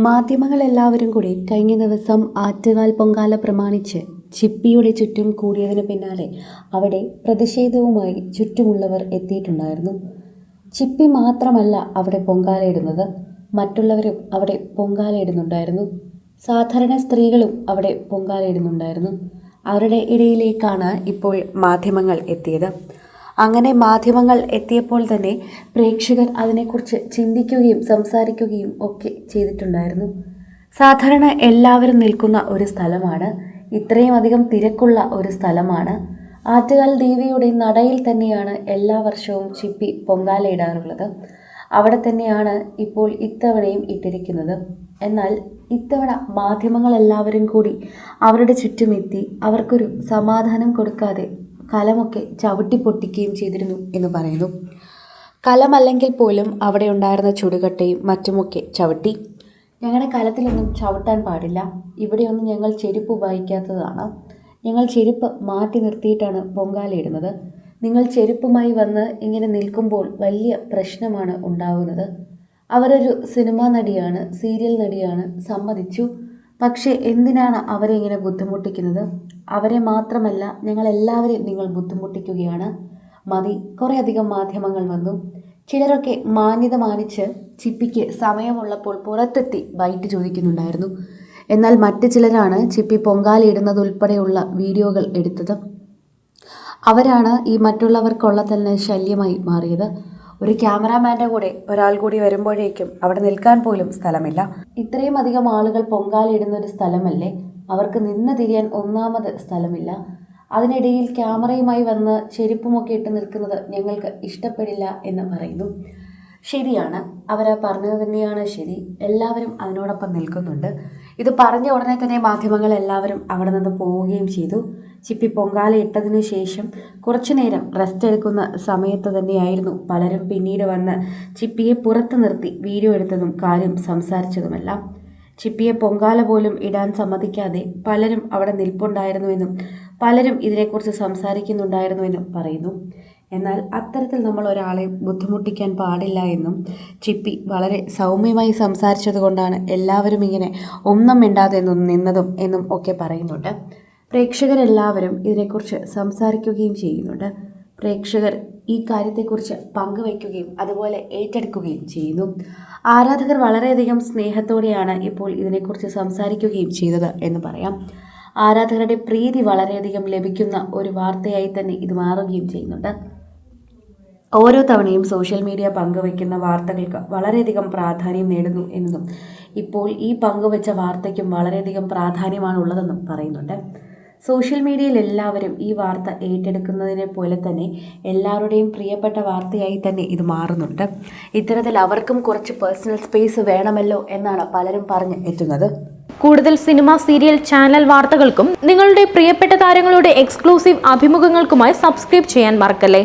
മാധ്യമങ്ങളെല്ലാവരും കൂടി കഴിഞ്ഞ ദിവസം ആറ്റുകാൽ പൊങ്കാല പ്രമാണിച്ച് ചിപ്പിയുടെ ചുറ്റും കൂടിയതിന് പിന്നാലെ അവിടെ പ്രതിഷേധവുമായി ചുറ്റുമുള്ളവർ എത്തിയിട്ടുണ്ടായിരുന്നു. ചിപ്പി മാത്രമല്ല അവിടെ പൊങ്കാലയിടുന്നത്, മറ്റുള്ളവരും അവിടെ പൊങ്കാലയിടുന്നുണ്ടായിരുന്നു. സാധാരണ സ്ത്രീകളും അവിടെ പൊങ്കാലയിടുന്നുണ്ടായിരുന്നു. അവരുടെ ഇടയിലേക്കാണ് ഇപ്പോൾ മാധ്യമങ്ങൾ എത്തിയത്. അങ്ങനെ മാധ്യമങ്ങൾ എത്തിയപ്പോൾ തന്നെ പ്രേക്ഷകർ അതിനെക്കുറിച്ച് ചിന്തിക്കുകയും സംസാരിക്കുകയും ഒക്കെ ചെയ്തിട്ടുണ്ടായിരുന്നു. സാധാരണ എല്ലാവരും നിൽക്കുന്ന ഒരു സ്ഥലമാണ്, ഇത്രയും അധികം തിരക്കുള്ള ഒരു സ്ഥലമാണ്. ആറ്റുകാൽ ദേവിയുടെ നടയിൽ തന്നെയാണ് എല്ലാ വർഷവും ചിപ്പി പൊങ്കാലയിടാറുള്ളത്. അവിടെ തന്നെയാണ് ഇപ്പോൾ ഇത്തവണയും ഇട്ടിരിക്കുന്നത്. എന്നാൽ ഇത്തവണ മാധ്യമങ്ങളെല്ലാവരും കൂടി അവരുടെ ചുറ്റുമെത്തി അവർക്കൊരു സമാധാനം കൊടുക്കാതെ കലമൊക്കെ ചവിട്ടി പൊട്ടിക്കുകയും ചെയ്തിരുന്നു എന്ന് പറയുന്നു. കലമല്ലെങ്കിൽ പോലും അവിടെ ഉണ്ടായിരുന്ന ചുടുകട്ടയും മറ്റുമൊക്കെ ചവിട്ടി. ഞങ്ങളുടെ കലത്തിലൊന്നും ചവിട്ടാൻ പാടില്ല, ഇവിടെയൊന്നും ഞങ്ങൾ ചെരുപ്പ് ഉപയോഗിക്കാത്തതാണ്, ഞങ്ങൾ ചെരുപ്പ് മാറ്റി നിർത്തിയിട്ടാണ് പൊങ്കാലയിടുന്നത്, നിങ്ങൾ ചെരുപ്പുമായി വന്ന് ഇങ്ങനെ നിൽക്കുമ്പോൾ വലിയ പ്രശ്നമാണ് ഉണ്ടാവുന്നത്. അവരൊരു സിനിമാ നടിയാണ്, സീരിയൽ നടിയാണ്, സമ്മതിച്ചു. പക്ഷേ എന്തിനാണ് അവരെ ഇങ്ങനെ ബുദ്ധിമുട്ടിക്കുന്നത്? അവരെ മാത്രമല്ല ഞങ്ങളെല്ലാവരെയും നിങ്ങൾ ബുദ്ധിമുട്ടിക്കുകയാണ്. മതി. കുറേയധികം മാധ്യമങ്ങൾ വന്നു. ചിലരൊക്കെ മാന്യത മാനിച്ച് ചിപ്പിക്ക് സമയമുള്ളപ്പോൾ പുറത്തെത്തി ബൈറ്റ് ചോദിക്കുന്നുണ്ടായിരുന്നു. എന്നാൽ മറ്റു ചിലരാണ് ചിപ്പി പൊങ്കാലയിടുന്നതുൾപ്പെടെയുള്ള വീഡിയോകൾ എടുത്തത്. അവരാണ് ഈ മറ്റുള്ളവർക്കുള്ള തന്നെ ശല്യമായി മാറിയത്. ഒരു ക്യാമറാമാൻ്റെ കൂടെ ഒരാൾ കൂടി വരുമ്പോഴേക്കും അവിടെ നിൽക്കാൻ പോലും സ്ഥലമില്ല. ഇത്രയും അധികം ആളുകൾ പൊങ്കാലയിടുന്ന ഒരു സ്ഥലമല്ലേ, അവർക്ക് നിന്ന് തിരിയാൻ ഒന്നാമത് സ്ഥലമില്ല. അതിനിടയിൽ ക്യാമറയുമായി വന്ന് ചെരുപ്പുമൊക്കെ ഇട്ട് നിൽക്കുന്നത് ഞങ്ങൾക്ക് ഇഷ്ടപ്പെടില്ല എന്ന് പറയുന്നു. ശരിയാണ്, അവരാ പറഞ്ഞത് തന്നെയാണ് ശരി. എല്ലാവരും അതിനോടൊപ്പം നിൽക്കുന്നുണ്ട്. ഇത് പറഞ്ഞ ഉടനെ തന്നെ മാധ്യമങ്ങൾ എല്ലാവരും അവിടെ നിന്ന് പോവുകയും ചെയ്തു. ചിപ്പി പൊങ്കാല ഇട്ടതിനു ശേഷം കുറച്ചു നേരം റെസ്റ്റ് എടുക്കുന്ന സമയത്ത് തന്നെയായിരുന്നു പലരും പിന്നീട് വന്ന് ചിപ്പിയെ പുറത്ത് നിർത്തി വീഡിയോ എടുത്തതും കാര്യം സംസാരിച്ചതുമെല്ലാം. ചിപ്പിയെ പൊങ്കാല പോലും ഇടാൻ സമ്മതിക്കാതെ പലരും അവിടെ നിൽപ്പുണ്ടായിരുന്നുവെന്നും പലരും ഇതിനെക്കുറിച്ച് സംസാരിക്കുന്നുണ്ടായിരുന്നുവെന്നും പറയുന്നു. എന്നാൽ അത്തരത്തിൽ നമ്മൾ ഒരാളെ ബുദ്ധിമുട്ടിക്കാൻ പാടില്ല എന്നും ചിപ്പി വളരെ സൗമ്യമായി സംസാരിച്ചത് കൊണ്ടാണ് എല്ലാവരും ഇങ്ങനെ ഒന്നും മിണ്ടാതെ നിന്നതും എന്നും ഒക്കെ പറയുന്നുണ്ട്. പ്രേക്ഷകരെല്ലാവരും ഇതിനെക്കുറിച്ച് സംസാരിക്കുകയും ചെയ്യുന്നുണ്ട്. പ്രേക്ഷകർ ഈ കാര്യത്തെക്കുറിച്ച് പങ്കുവയ്ക്കുകയും അതുപോലെ ഏറ്റെടുക്കുകയും ചെയ്യുന്നു. ആരാധകർ വളരെയധികം സ്നേഹത്തോടെയാണ് ഇപ്പോൾ ഇതിനെക്കുറിച്ച് സംസാരിക്കുകയും ചെയ്തത് എന്ന് പറയാം. ആരാധകരുടെ പ്രീതി വളരെയധികം ലഭിക്കുന്ന ഒരു വാർത്തയായി തന്നെ ഇത് മാറുകയും ചെയ്യുന്നുണ്ട്. ഓരോ തവണയും സോഷ്യൽ മീഡിയ പങ്കുവയ്ക്കുന്ന വാർത്തകൾക്ക് വളരെയധികം പ്രാധാന്യം നേടുന്നു എന്നതും ഇപ്പോൾ ഈ പങ്കുവച്ച വാർത്തയ്ക്കും വളരെയധികം പ്രാധാന്യമാണ് ഉള്ളതെന്നും പറയുന്നുണ്ട്. സോഷ്യൽ മീഡിയയിൽ എല്ലാവരും ഈ വാർത്ത ഏറ്റെടുക്കുന്നതിനെ പോലെ തന്നെ എല്ലാവരുടെയും പ്രിയപ്പെട്ട വാർത്തയായി തന്നെ ഇത് മാറുന്നുണ്ട്. ഇത്തരത്തിൽ അവർക്കും കുറച്ച് പേഴ്സണൽ സ്പേസ് വേണമല്ലോ എന്നാണ് പലരും പറഞ്ഞ് എത്തുന്നത്. കൂടുതൽ സിനിമ, സീരിയൽ, ചാനൽ വാർത്തകൾക്കും നിങ്ങളുടെ പ്രിയപ്പെട്ട താരങ്ങളുടെ എക്സ്ക്ലൂസീവ് അഭിമുഖങ്ങൾക്കുമായി സബ്സ്ക്രൈബ് ചെയ്യാൻ മറക്കല്ലേ.